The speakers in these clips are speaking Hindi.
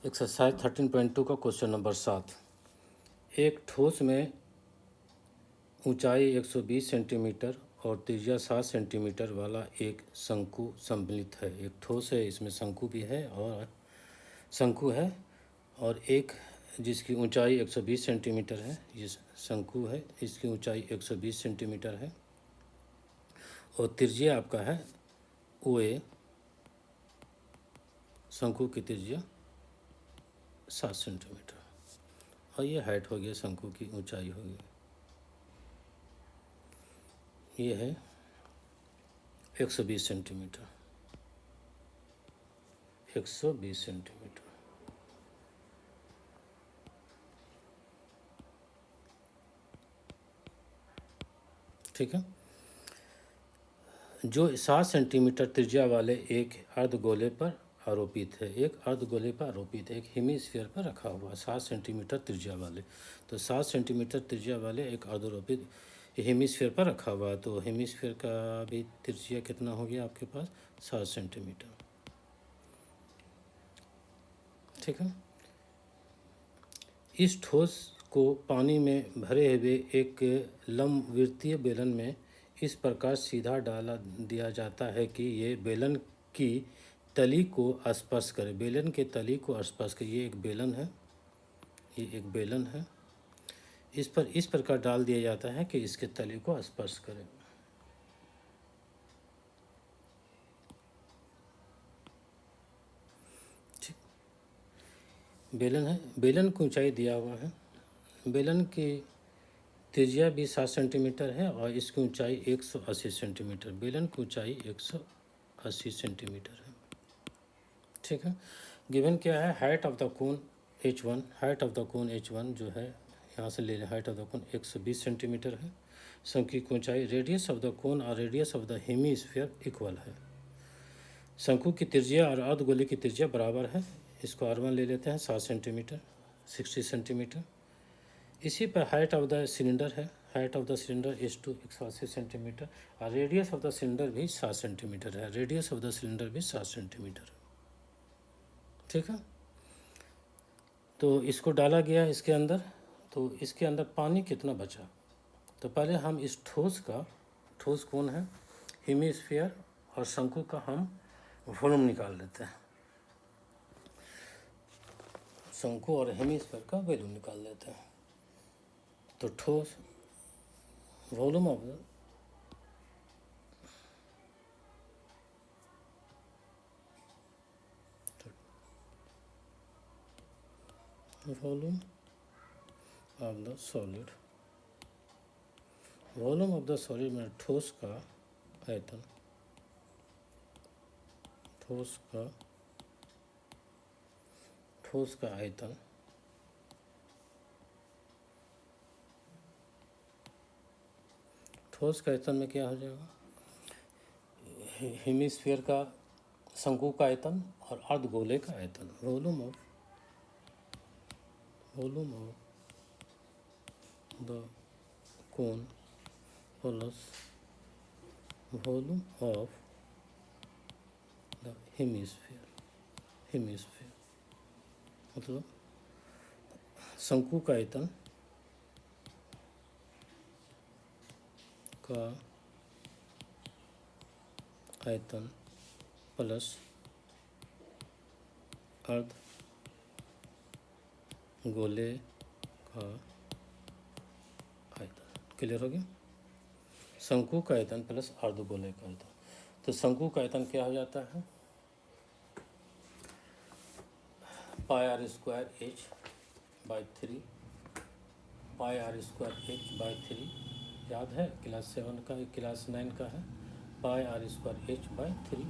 एक्सरसाइज 13.2 का क्वेश्चन नंबर 7। एक ठोस में ऊंचाई 120 सेंटीमीटर और त्रिज्या 7 सेंटीमीटर वाला एक शंकु सम्मिलित है। एक ठोस है, इसमें शंकु भी है और शंकु है, और एक जिसकी ऊंचाई 120 सेंटीमीटर है, ये शंकु है, इसकी ऊंचाई 120 सेंटीमीटर है और त्रिज्या आपका है OA। शंकु की त्रिज्या 7 सेंटीमीटर और ये हाइट हो गया, शंकु की ऊंचाई होगी। ये है 120 सेंटीमीटर। 120 सेंटीमीटर। ठीक है। जो 7 सेंटीमीटर त्रिज्या वाले एक अर्धगोले पर आरोपित है, एक अर्धगोले पर आरोपित है, एक हेमीस्फीयर पर रखा हुआ 7 सेंटीमीटर त्रिज्या वाले। तो 7 सेंटीमीटर त्रिज्या वाले एक अर्धरोपित हेमीस्फीयर पर रखा हुआ, तो हेमीस्फीयर का भी त्रिज्या कितना हो गया आपके पास? 7 सेंटीमीटर। ठीक है। इस ठोस को पानी में भरे हुए एक लंबवृत्तीय बेलन में इस प्रकार सीधा डाला दिया जाता है कि ये बेलन की तली को स्पर्श करे। बेलन के तली को स्पर्श करे। ये एक बेलन है, ये एक बेलन है। इस पर इस प्रकार डाल दिया जाता है कि इसके तली को स्पर्श करे। ठीक। बेलन है, बेलन की ऊंचाई दिया हुआ है। बेलन की त्रिज्या भी 7 सेंटीमीटर है और इसकी ऊंचाई 180 सेंटीमीटर। बेलन की ऊंचाई 180 सेंटीमीटर है। ठीक है। गिवन क्या है? Height of the cone H1। Height of the cone H1 जो है, यहाँ से ले लें, height of the cone 120 centimetre है। शंकु की ऊंचाई, रेडियस ऑफ द कोन और radius of the hemisphere equal है। शंकु की त्रिज्या और अर्धगोले की त्रिज्या बराबर है। इसको R1 ले लेते हैं, 7 सेंटीमीटर, 60 सेंटीमीटर। इसी पर हाइट ऑफ द सिलेंडर है। Height of the cylinder H2 180 centimetre और रेडियस ऑफ द सिलेंडर भी 7 सेंटीमीटर है। रेडियस ऑफ द सिलेंडर भी 7 सेंटीमीटर है। ठीक है। तो इसको डाला गया इसके अंदर, तो इसके अंदर पानी कितना बचा? तो पहले हम इस ठोस कौन है, हेमीस्फीयर और शंकु का हम वॉल्यूम निकाल लेते हैं। शंकु और हेमीस्फीयर का वॉल्यूम निकाल लेते हैं। तो ठोस volume of the solid, volume of the solid में ठोस का आयतन, ठोस का आयतन ठोस का आयतन में क्या हो जाएगा? हेमीस्फीयर का, शंकु का आयतन और अर्धगोले का आयतन। Volume of the cone plus volume of the hemisphere मतलब शंकु का आयतन प्लस अर्धगोले का आयतन। क्लियर हो गया? शंकु का आयतन प्लस अर्धगोले का आयतन। तो शंकु का आयतन क्या हो जाता है? πr²h/3, πr²h/3 याद है, क्लास 7 का, क्लास 9 का है, πr²h/3।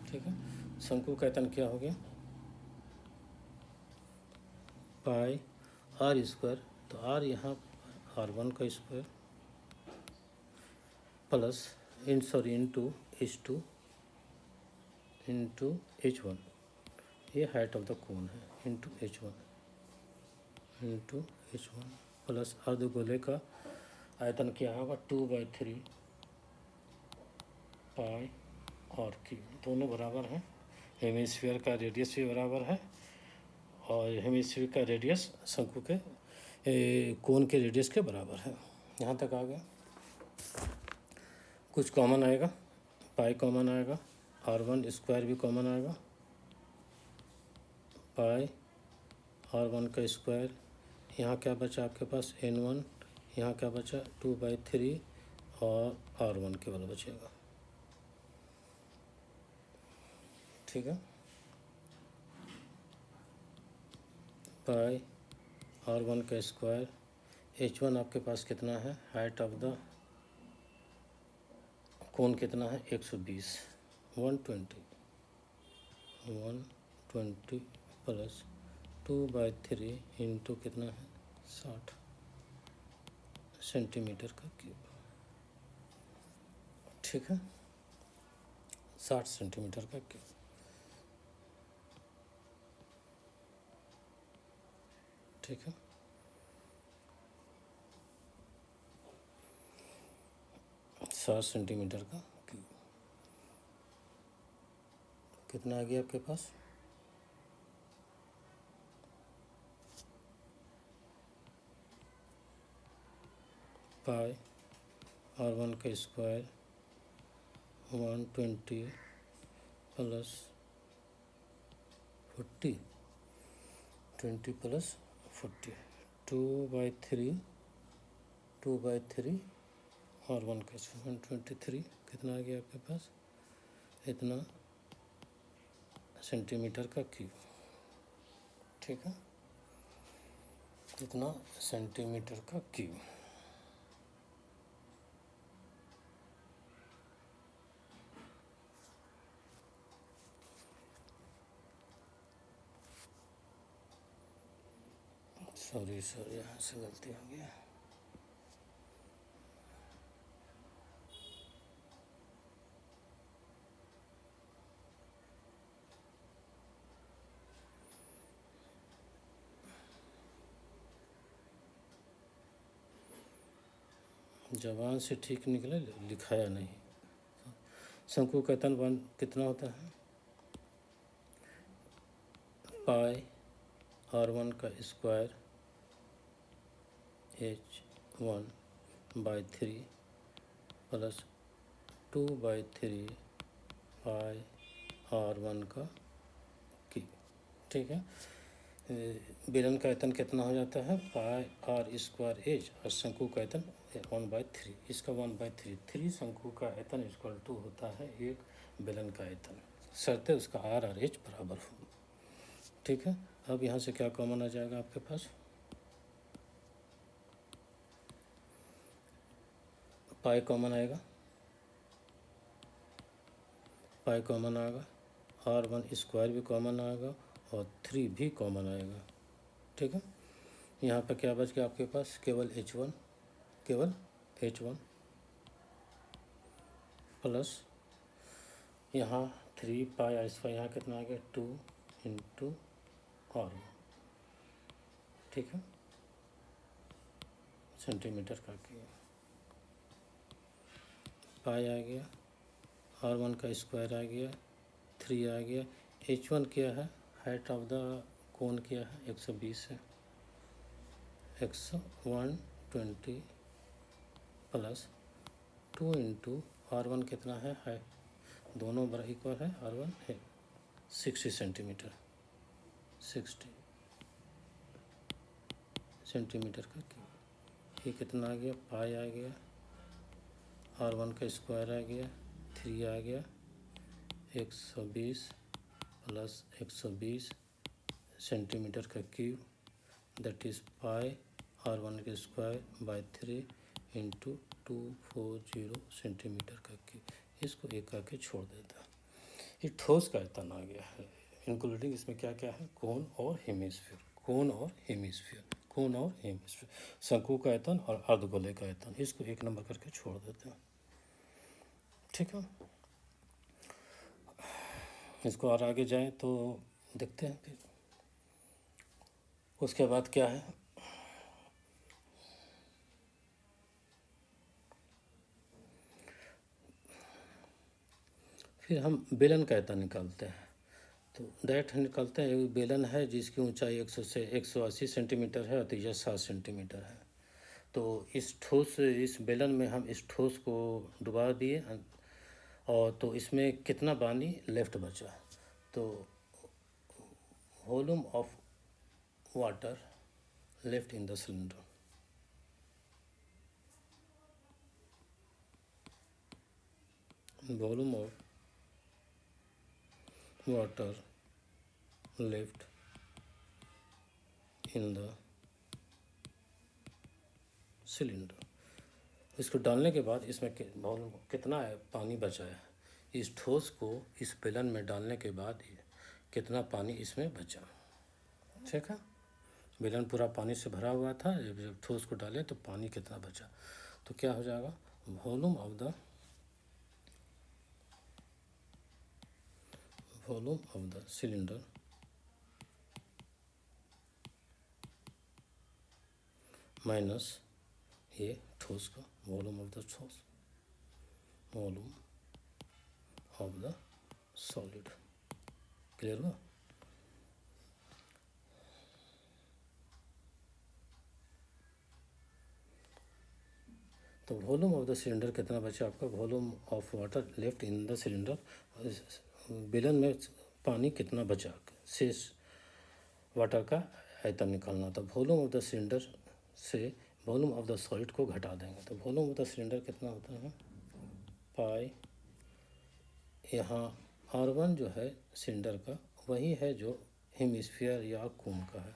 ठीक है। शंकु का आयतन क्या हो गया? πr², तो r यहाँ R1 का स्क्वायर प्लस इंटू H1, ये हाइट ऑफ द कोन है, इंटू H1 प्लस अर्धगोले का आयतन क्या होगा? 2/3 πr3, दोनों बराबर हैं। हेमिस्फीयर का रेडियस भी बराबर है और हेमिस्फीयर का रेडियस शंकु के कोन के रेडियस के बराबर है। यहाँ तक आ गया। कुछ कॉमन आएगा, पाई कॉमन आएगा, R1 स्क्वायर भी कॉमन आएगा, पाई R1 का स्क्वायर। यहाँ क्या बचा आपके पास N1, यहाँ क्या बचा 2/3 और R1 केवल बचेगा। ठीक है, पाई R1 का स्क्वायर। H1 आपके पास कितना है, हाइट ऑफ द कोण कितना है 120, 120 प्लस 2/3 इंटू कितना है 60 सेंटीमीटर का क्यूब। ठीक है, 60 सेंटीमीटर का क्यूब। ठीक है, साठ सेंटीमीटर का क्यूब। कितना आ गया आपके पास, पाई R1 का स्क्वायर 120 प्लस 40, 20 प्लस 40, 2/3 R1 का 123। कितना आ गया आपके पास, इतना सेंटीमीटर का क्यूब। ठीक है, इतना सेंटीमीटर का क्यूब। सॉरी यहाँ से गलती हो गया। जबान से ठीक निकले, लिखाया नहीं। शंकु का तन वन कितना होता है, पाई R1 का स्क्वायर H1/3 प्लस 2/3 पाई R1 का क्यूब। ठीक है, बेलन का आयतन कितना हो जाता है, पाई R स्क्वायर H और शंकु का आयतन 1/3। इसका 1/3, 3 शंकु का आयतन इक्वल टू होता है 1 बेलन का आयतन, शर्ते उसका R और H बराबर हो। ठीक है, अब यहाँ से क्या कॉमन आ जाएगा आपके पास, पाई कॉमन आएगा, पाई कॉमन आएगा, R1 स्क्वायर भी कॉमन आएगा और 3 भी कॉमन आएगा। ठीक है, यहाँ पर क्या बच गया आपके पास, केवल H1 प्लस यहाँ 3 पाई R², यहाँ कितना आ गया 2 इंटू R1। ठीक है, सेंटीमीटर का क्यूब। पाई आ गया, R1 का स्क्वायर आ गया, 3 आ गया। H1 क्या है, हाइट ऑफ द कोन क्या है 120 है, 120 प्लस 2 इंटू R1 कितना है, दोनों बराबर इक्वल है, R1 है 60 सेंटीमीटर, 60 सेंटीमीटर का क्यूब। ये कितना आ गया, पाई आ गया, R1 का स्क्वायर आ गया, 3 आ गया, 120 प्लस 120 सेंटीमीटर का cube, that is pi R1 का स्क्वायर बाई 3 इंटू 240 सेंटीमीटर का क्यूब। इसको एक करके छोड़ देता। ये ठोस का आयतन आ गया है, इंक्लूडिंग इसमें क्या क्या है, कोन और हेमिस्फीयर, कोन और हेमिस्फीयर, कोन और हेमिस्फीयर, शंकु का आयतन और अर्धगोले का आयतन। इसको एक नंबर करके छोड़ देते हैं। ठीक है, इसको और आगे जाएं तो देखते हैं फिर उसके बाद क्या है। फिर हम बेलन का आयतन निकालते हैं। तो डायरेक्ट निकालते हैं। एक बेलन है जिसकी ऊंचाई 100 से 180 सेंटीमीटर है और त्रिज्या 7 सेंटीमीटर है। तो इस बेलन में हम इस ठोस को डुबा दिए और तो इसमें कितना पानी लेफ्ट बचा। तो volume of water left in the cylinder, volume of water left in the cylinder. इसको डालने के बाद इसमें वॉल्यूम कितना है पानी बचा है, इस ठोस को इस बेलन में डालने के बाद कितना पानी इसमें बचा। ठीक है, बेलन पूरा पानी से भरा हुआ था, जब ठोस को डाले तो पानी कितना बचा। तो क्या हो जाएगा, volume of the cylinder minus ये ठोस का वॉल्यूम ऑफ द ठोस, volume of the solid. Clear हुआ। तो वॉल्यूम ऑफ द सिलेंडर कितना बचा आपका, volume of water left in the cylinder, बेलन में पानी कितना बचा, शेष वाटर का आयतन निकालना। तो वॉल्यूम ऑफ द सिलेंडर से वॉल्यूम ऑफ द सॉलिड को घटा देंगे। तो वॉल्यूम ऑफ द सिलेंडर कितना होता है, पाई, यहाँ R1 जो है सिलेंडर का वही है जो हेमिस्फीयर या कोन का है।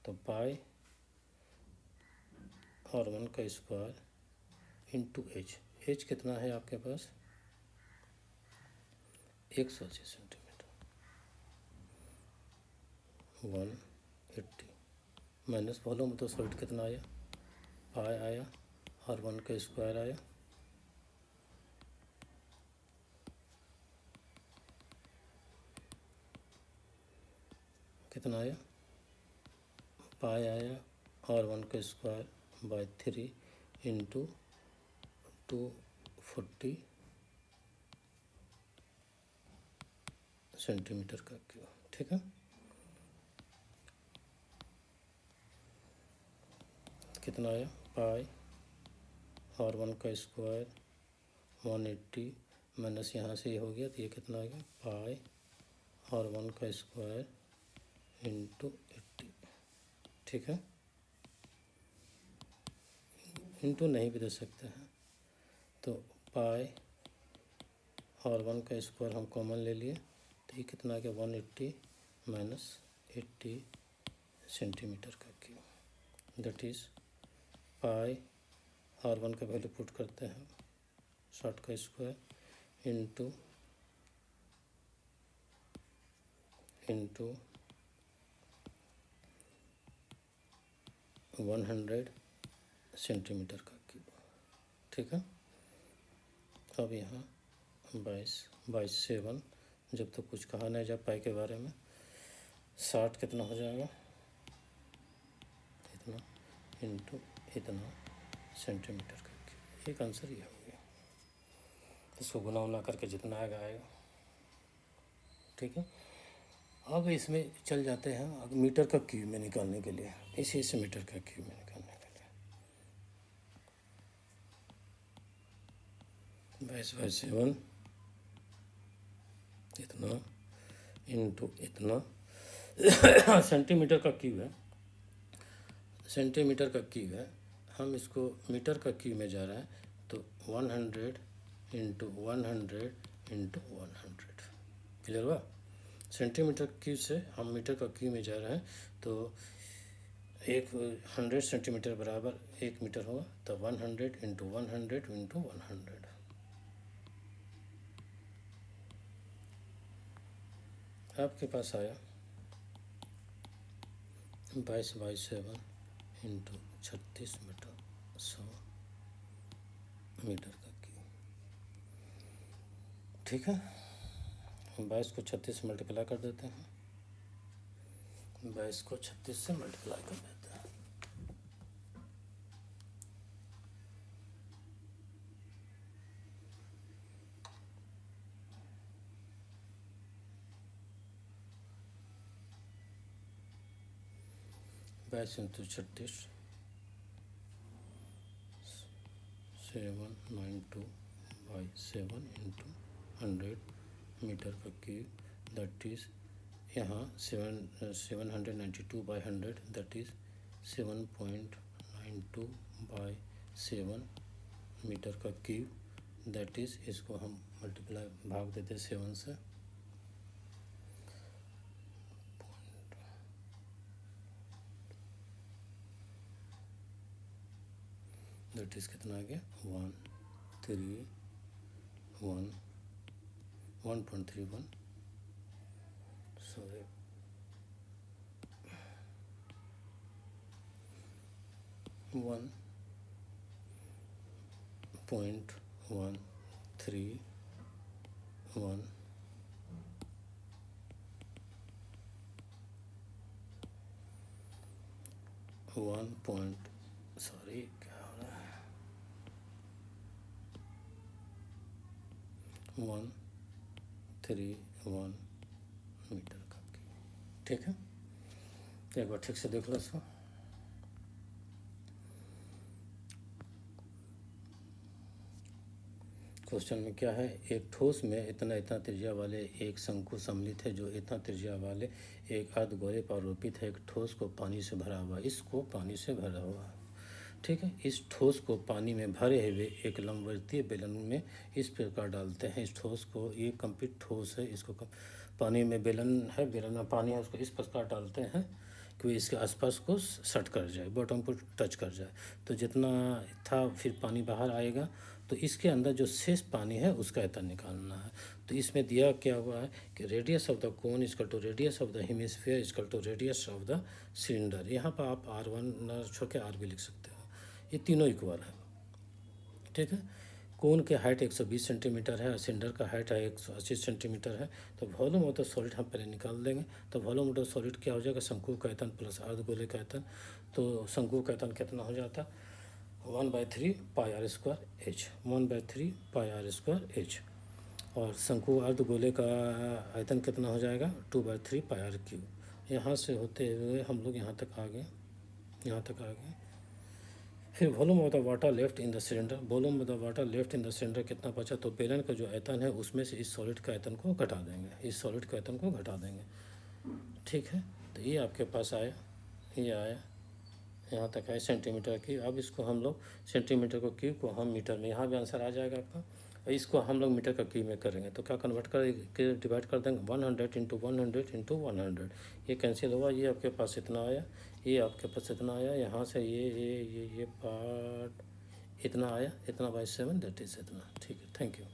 तो पाई R1 का स्क्वायर इंटू एच कितना है आपके पास, 180 centimetre, 180 minus volume of the solid कितना आया, पाई आया, R1 का स्क्वायर आया, कितना आया, पाई आया, R1 का स्क्वायर बाय 3 इंटू 240 सेंटीमीटर का क्यूब। ठीक है, कितना आया, पाई R1 का स्क्वायर 180 माइनस यहाँ से ये हो गया, तो ये कितना आ गया, पाई R1 का स्क्वायर इंटू 80। ठीक है, इंटू नहीं भी दे सकते हैं, तो पाई R1 का स्क्वायर हम कॉमन ले लिए, तो ये कितना आ गया, 180 माइनस 80 सेंटीमीटर का cube, that is pi R1 का वैल्यू पुट करते हैं 60 का स्क्वायर इंटू 100 सेंटीमीटर का क्यूब। ठीक है, अब यहाँ 22 जब तक कुछ कहा नहीं जाए पाई के बारे में, 60 कितना हो जाएगा, इतना इंटू इतना सेंटीमीटर का क्यूब। एक आंसर ये हो गया, इसको गुना उना करके जितना आएगा आएगा। ठीक है, अब इसमें चल जाते हैं अब मीटर का क्यूब में निकालने के लिए, इसी से मीटर का क्यूब में निकालने के लिए 22/7 इतना इंटू इतना सेंटीमीटर का क्यूब है, सेंटीमीटर का क्यूब है, हम इसको मीटर का क्यूब में जा रहा है, तो 100 इंटू 100 इंटू 100। क्लियर हुआ, सेंटीमीटर क्यूब से हम मीटर का क्यूब में जा रहे हैं, तो 100 सेंटीमीटर बराबर 1 मीटर होगा, तो 100 इंटू 100 इंटू 100। आपके पास आया 22/7 इंटू 36/100 मीटर का क्यूब। ठीक है, 22 को 36 से मल्टीप्लाई कर देते हैं, 22 को 36 से मल्टीप्लाई कर देते हैं, 22 इंटू 36 792 बाई 7 इंटू 100 मीटर का क्यूब, दैट इज़ यहाँ 792 by 100 that is 7.92 by 7 metre का क्यूब, दैट इज़ इसको हम मल्टीप्लाई भाग देते 7 से, दैट इज़ कितना आ गया 1.31 सॉरी 1.131 क्या हो रहा है 131 मीटर का, ठीक है। एक बार ठीक से देख लो इसको। क्वेश्चन में क्या है, एक ठोस में इतना त्रिज्या वाले एक शंकु सम्मिलित है जो इतना त्रिज्या वाले एक अर्धगोले पर आरोपित है। एक ठोस को पानी से भरा हुआ, इसको पानी से भरा हुआ है, ठीक है। इस ठोस को पानी में भरे हुए एक लंबवृत्तीय बेलन में इस प्रकार डालते हैं। इस ठोस को, ये कंप्लीट ठोस है, इसको पानी में बेलन है, बेलन में पानी है, उसको इस प्रकार डालते हैं कि इसके आसपास को सट कर जाए, बॉटम को टच कर जाए। तो जितना था फिर पानी बाहर आएगा, तो इसके अंदर जो शेष पानी है उसका आयतन निकालना है। तो इसमें दिया क्या हुआ है कि radius of the cone equal to radius of the hemisphere equal to radius of the cylinder. यहाँ पर आप R1 छोड़ के R भी लिख सकते हो, ये तीनों इक्वल है, ठीक है। कोन की हाइट 120 सेंटीमीटर है और सिलेंडर का हाइट है 180 सेंटीमीटर है। तो वॉल्यूम ऑफ द सॉलिड हम पहले निकाल देंगे। तो वॉल्यूम ऑफ द सॉलिड क्या हो जाएगा, शंकु का आयतन प्लस अर्धगोले का आयतन। तो शंकु का आयतन कितना हो जाता, 1/3 pi r square h, 1/3 pi r square h. और शंकु अर्धगोले का आयतन कितना हो जाएगा, 2/3 पाई आर क्यूब। यहाँ से होते हुए हम लोग यहाँ तक आ गए, यहाँ तक आ गए। फिर volume of the water left in the cylinder, volume of the water left in the cylinder कितना बचा, तो बेलन का जो आयतन है उसमें से इस सॉलिड का आयतन को घटा देंगे, इस सॉलिड के आयतन को घटा देंगे, ठीक है। तो ये आपके पास आया, ये आया, यहाँ तक है सेंटीमीटर की। अब इसको हम लोग सेंटीमीटर को क्यूब को हम मीटर में, यहाँ भी आंसर आ जाएगा आपका। और इसको हम लोग मीटर का क्यूब में करेंगे तो क्या कन्वर्ट करके डिवाइड कर देंगे, 100 इंटू 100 ये कैंसिल हुआ, ये आपके पास इतना आया, ये आपके पास इतना आया, यहाँ से ये पार्ट इतना आया, इतना बाई 7 दैट इज़ इतना, ठीक है। Thank you.